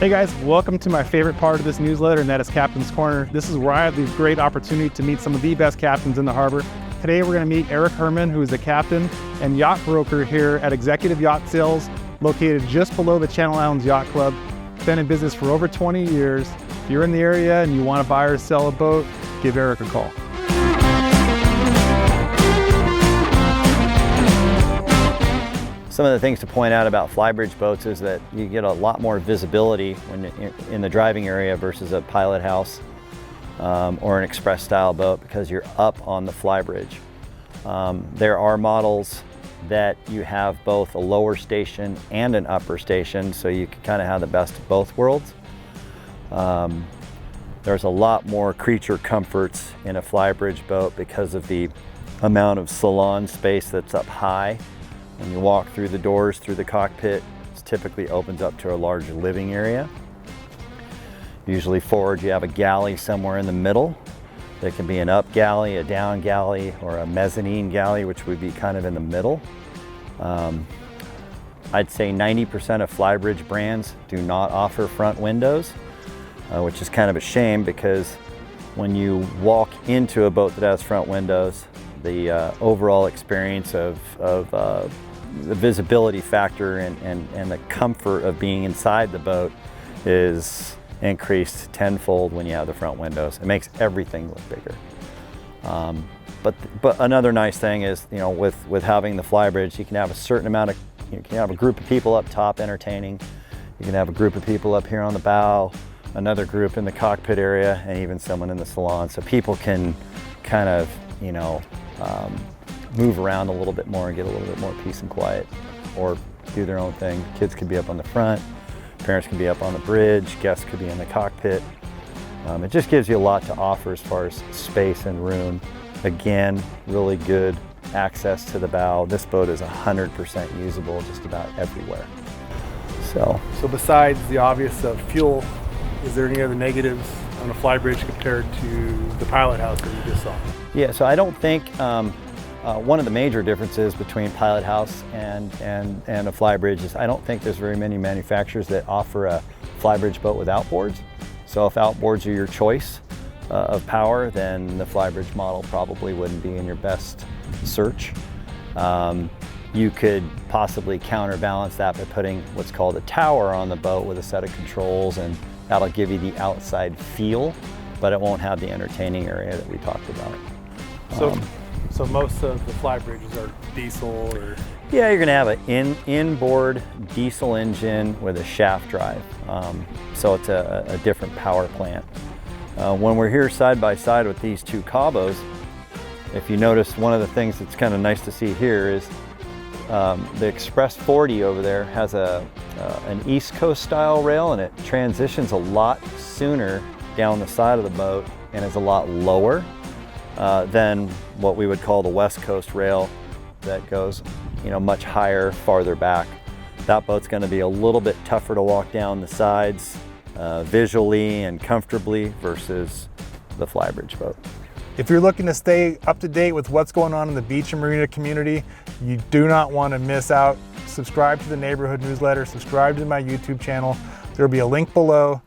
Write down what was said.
Hey guys, welcome to my favorite part of this newsletter, and that is Captain's Corner. This is where I have the great opportunity to meet some of the best captains in the harbor. Today we're going to meet Eric Herman, who is the captain and yacht broker here at Executive Yacht Sales, located just below the Channel Islands Yacht Club. Been in business for over 20 years. If you're in the area and you want to buy or sell a boat, give Eric a call. Some of the things to point out about Flybridge boats is that you get a lot more visibility when in the driving area versus a pilot house or an express style boat, because you're up on the Flybridge. There are models that you have both a lower station and an upper station, so you can kind of have the best of both worlds. There's a lot more creature comforts in a Flybridge boat because of the amount of salon space that's up high. When you walk through the doors, through the cockpit, it typically opens up to a large living area. Usually forward, you have a galley somewhere in the middle. There can be an up galley, a down galley, or a mezzanine galley, which would be kind of in the middle. I'd say 90% of Flybridge brands do not offer front windows, which is kind of a shame, because when you walk into a boat that has front windows, the overall experience of the visibility factor and the comfort of being inside the boat is increased tenfold when you have the front windows. It makes everything look bigger. But another nice thing is, you know, with having the Flybridge, you can have a certain amount of, you can have a group of people up top entertaining. You can have a group of people up here on the bow, another group in the cockpit area, and even someone in the salon. So people can kind of, you know, move around a little bit more and get a little bit more peace and quiet, or do their own thing. Kids could be up on the front, parents can be up on the bridge, guests could be in the cockpit. It just gives you a lot to offer as far as space and room. Again, really good access to the bow. This boat is 100% usable just about everywhere. So besides the obvious fuel, is there any other negatives on the Flybridge compared to the pilot house that you just saw? Yeah, so I don't think one of the major differences between pilot house and a Flybridge is I don't think there's very many manufacturers that offer a Flybridge boat with outboards. So if outboards are your choice of power, then the Flybridge model probably wouldn't be in your best search. You could possibly counterbalance that by putting what's called a tower on the boat with a set of controls, and that'll give you the outside feel, but it won't have the entertaining area that we talked about. So most of the Flybridges are diesel, or? Yeah, you're gonna have an inboard diesel engine with a shaft drive. So it's a different power plant. When we're here side by side with these two Cabos, if you notice, one of the things that's kind of nice to see here is the Express 40 over there has an East Coast style rail, and it transitions a lot sooner down the side of the boat and is a lot lower than what we would call the West Coast rail that goes, you know, much higher, farther back. That boat's going to be a little bit tougher to walk down the sides visually and comfortably versus the Flybridge boat. If you're looking to stay up to date with what's going on in the beach and marina community, you do not want to miss out. Subscribe to the neighborhood newsletter, subscribe to my YouTube channel. There'll be a link below.